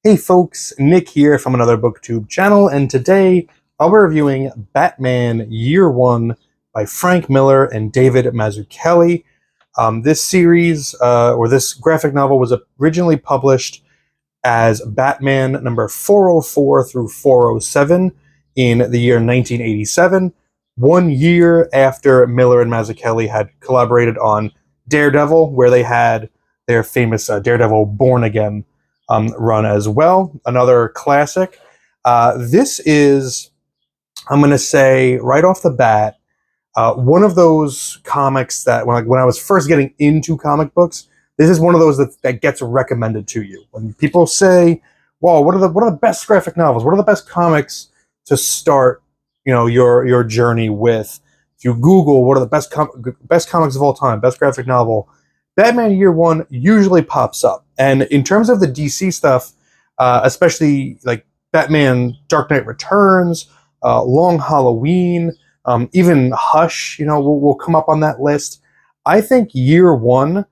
Hey folks, Nick here from Another BookTube channel, and today I'll be reviewing Batman Year One by Frank Miller and David Mazzucchelli. This series, or this graphic novel, was originally published as Batman number 404 through 407 in the year 1987, 1 year after Miller and Mazzucchelli had collaborated on Daredevil, where they had their famous Daredevil Born Again run as well. Another classic. This is, I'm going to say right off the bat, one of those comics that when I was first getting into comic books, this is one of those that gets recommended to you. When people say, "Well, what are the best graphic novels? What are the best comics to start, your journey with?" If you Google what are the best comics of all time, best graphic novel, Batman Year One usually pops up. And in terms of the DC stuff, especially like Batman Dark Knight Returns, Long Halloween, even Hush, will come up on that list. I think Year One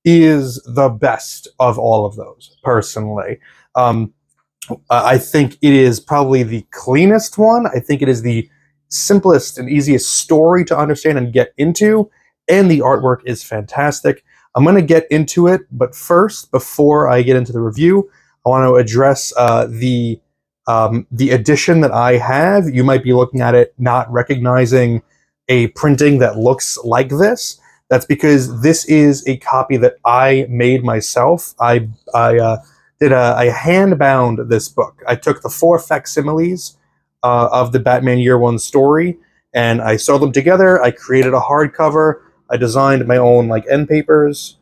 is the best of all of those, personally. I think it is probably the cleanest one. I think it is the simplest and easiest story to understand and get into, and the artwork is fantastic. I'm going to get into it, but first, before I get into the review, I want to address the edition that I have. You might be looking at it not recognizing a printing that looks like this. That's because this is a copy that I made myself. I hand bound this book. I took the 4 facsimiles of the Batman Year One story, and I sewed them together. I created a hardcover. I designed my own end papers,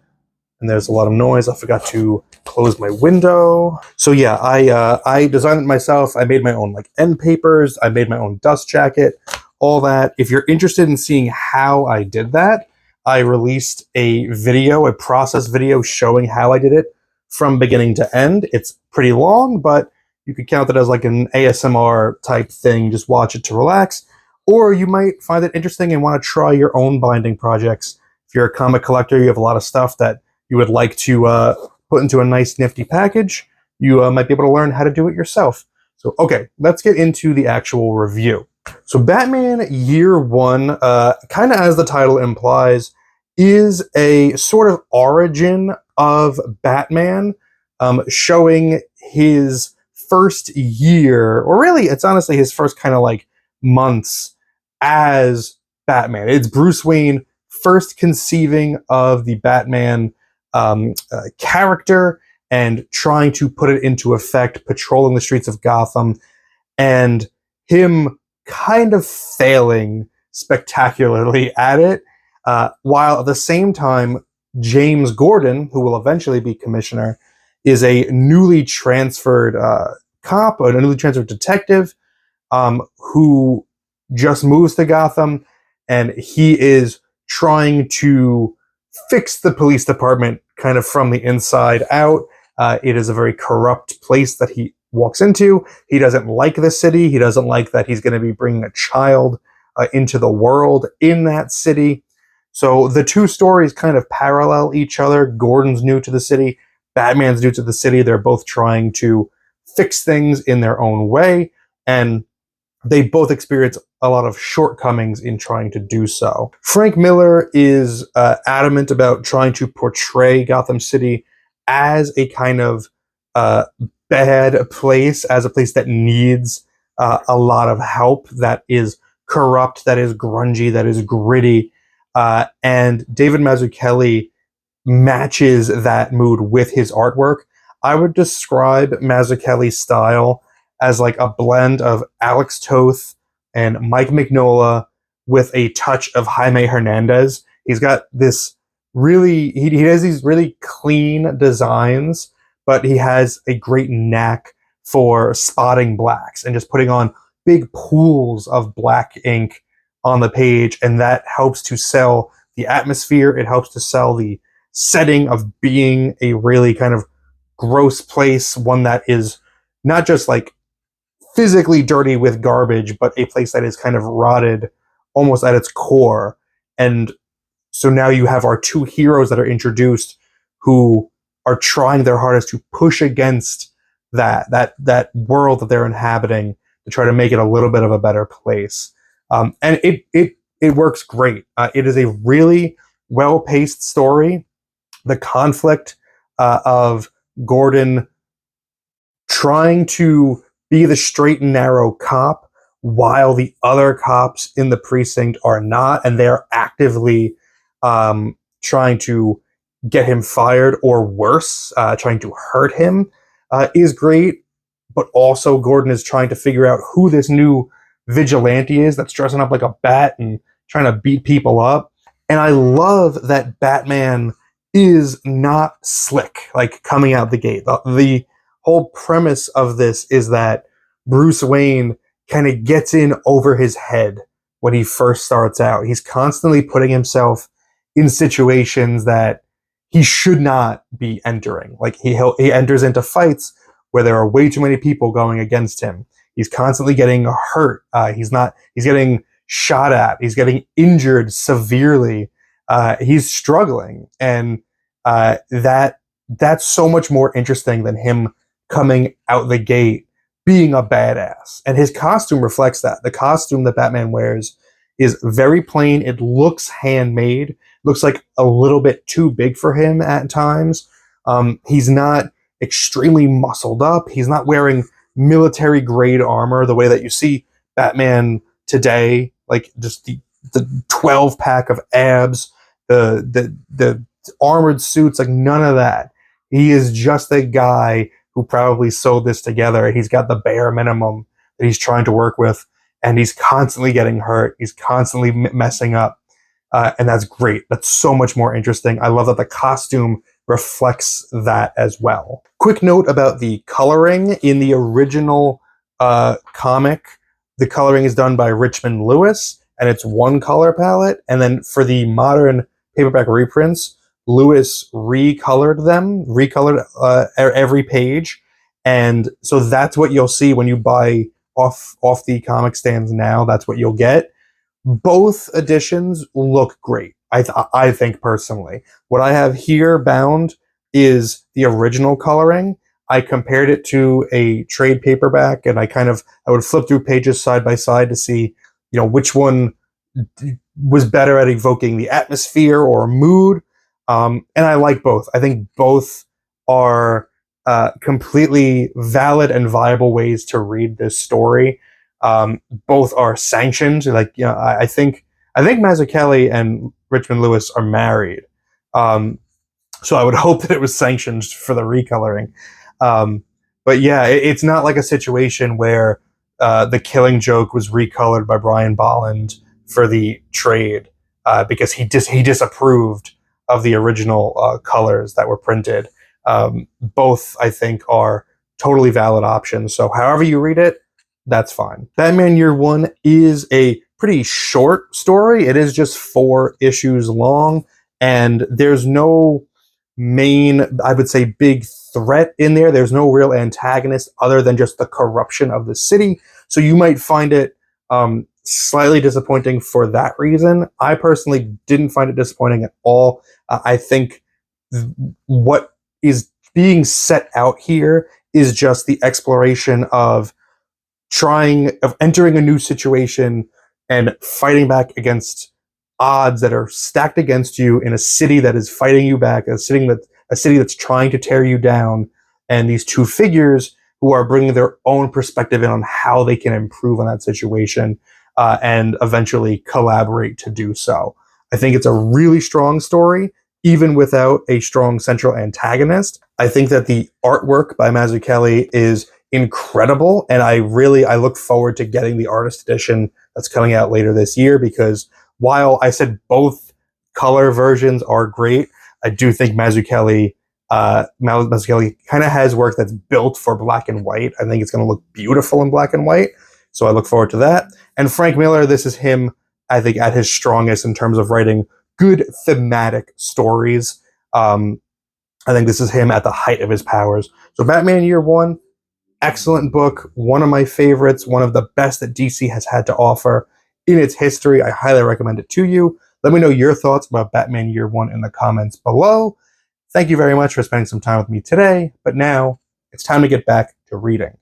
and there's a lot of noise. I forgot to close my window. So yeah, I designed it myself. I made my own end papers. I made my own dust jacket, all that. If you're interested in seeing how I did that, I released a process video showing how I did it from beginning to end. It's pretty long, but you could count it as an ASMR type thing. Just watch it to relax. Or you might find it interesting and want to try your own binding projects. If you're a comic collector, you have a lot of stuff that you would like to put into a nice nifty package, you might be able to learn how to do it yourself. So, okay, let's get into the actual review. So Batman Year One, kind of as the title implies, is a sort of origin of Batman, showing his first year, or really, it's honestly his first kind of months as Batman. It's Bruce Wayne first conceiving of the Batman character and trying to put it into effect, patrolling the streets of Gotham, and him kind of failing spectacularly at it, while at the same time, James Gordon, who will eventually be commissioner, is a newly transferred cop, a newly transferred detective, who just moves to Gotham, and he is trying to fix the police department kind of from the inside out. It is a very corrupt place that he walks into. He doesn't like the city. He doesn't like that he's going to be bringing a child into the world in that city. So the two stories kind of parallel each other. Gordon's new to the city. Batman's new to the city. They're both trying to fix things in their own way, and they both experience a lot of shortcomings in trying to do so. Frank Miller is adamant about trying to portray Gotham City as a kind of bad place, as a place that needs a lot of help, that is corrupt, that is grungy, that is gritty. And David Mazzucchelli matches that mood with his artwork. I would describe Mazzucchelli's style as a blend of Alex Toth and Mike Mignola with a touch of Jaime Hernandez. He's got this he has these really clean designs, but he has a great knack for spotting blacks and just putting on big pools of black ink on the page, and that helps to sell the atmosphere. It helps to sell the setting of being a really kind of gross place, one that is not just physically dirty with garbage, but a place that is kind of rotted almost at its core. And so now you have our two heroes that are introduced who are trying their hardest to push against that world that they're inhabiting to try to make it a little bit of a better place. And it works great. It is a really well paced story. The conflict of Gordon trying to be the straight and narrow cop while the other cops in the precinct are not, and they're actively trying to get him fired or worse, trying to hurt him, is great. But also, Gordon is trying to figure out who this new vigilante is that's dressing up like a bat and trying to beat people up. And I love that Batman is not slick, like coming out the gate. The whole premise of this is that Bruce Wayne kind of gets in over his head when he first starts out. He's constantly putting himself in situations that he should not be entering. Like he enters into fights where there are way too many people going against him. He's constantly getting hurt. He's getting shot at. He's getting injured severely. He's struggling, and that's so much more interesting than him coming out the gate being a badass. And his costume reflects that. The costume that Batman wears is very plain. It looks handmade. Looks like a little bit too big for him at times. He's not extremely muscled up. He's not wearing military grade armor the way that you see Batman today, like just the 12 pack of abs, the armored suits, like none of that. He is just a guy who probably sewed this together. He's got the bare minimum that he's trying to work with, and he's constantly getting hurt. He's constantly messing up, and that's great. That's so much more interesting. I love that the costume reflects that as well. Quick note about the coloring. In the original comic, the coloring is done by Richmond Lewis, and it's one color palette. And then for the modern paperback reprints, Lewis recolored every page. And so that's what you'll see when you buy off the comic stands now. That's what you'll get. Both editions look great. I think personally. What I have here bound is the original coloring. I compared it to a trade paperback, and I would flip through pages side by side to see, which one was better at evoking the atmosphere or mood. And I like both. I think both are completely valid and viable ways to read this story. Both are sanctioned. I think Mazzucchelli and Richmond Lewis are married. So I would hope that it was sanctioned for the recoloring. But yeah, it's not like a situation where the Killing Joke was recolored by Brian Bolland for the trade because he disapproved of the original colors that were printed. Both, I think, are totally valid options. So however you read it, that's fine. Batman Year One is a pretty short story. It is just 4 issues long, and there's no main, I would say, big threat in there. There's no real antagonist other than just the corruption of the city. So you might find it slightly disappointing for that reason. I personally didn't find it disappointing at all. I think what is being set out here is just the exploration of entering a new situation and fighting back against odds that are stacked against you in a city that is fighting you back, a city that's trying to tear you down, and these 2 figures who are bringing their own perspective in on how they can improve on that situation and eventually collaborate to do so. I think it's a really strong story, even without a strong central antagonist. I think that the artwork by Mazzucchelli is incredible, and I look forward to getting the artist edition that's coming out later this year, because while I said both color versions are great, I do think Mazzucchelli kind of has work that's built for black and white. I think it's going to look beautiful in black and white, so I look forward to that. And Frank Miller, this is him, I think, at his strongest in terms of writing good thematic stories. I think this is him at the height of his powers. So Batman Year One, excellent book, one of my favorites, one of the best that DC has had to offer in its history. I highly recommend it to you. Let me know your thoughts about Batman Year One in the comments below. Thank you very much for spending some time with me today, but now it's time to get back to the reading.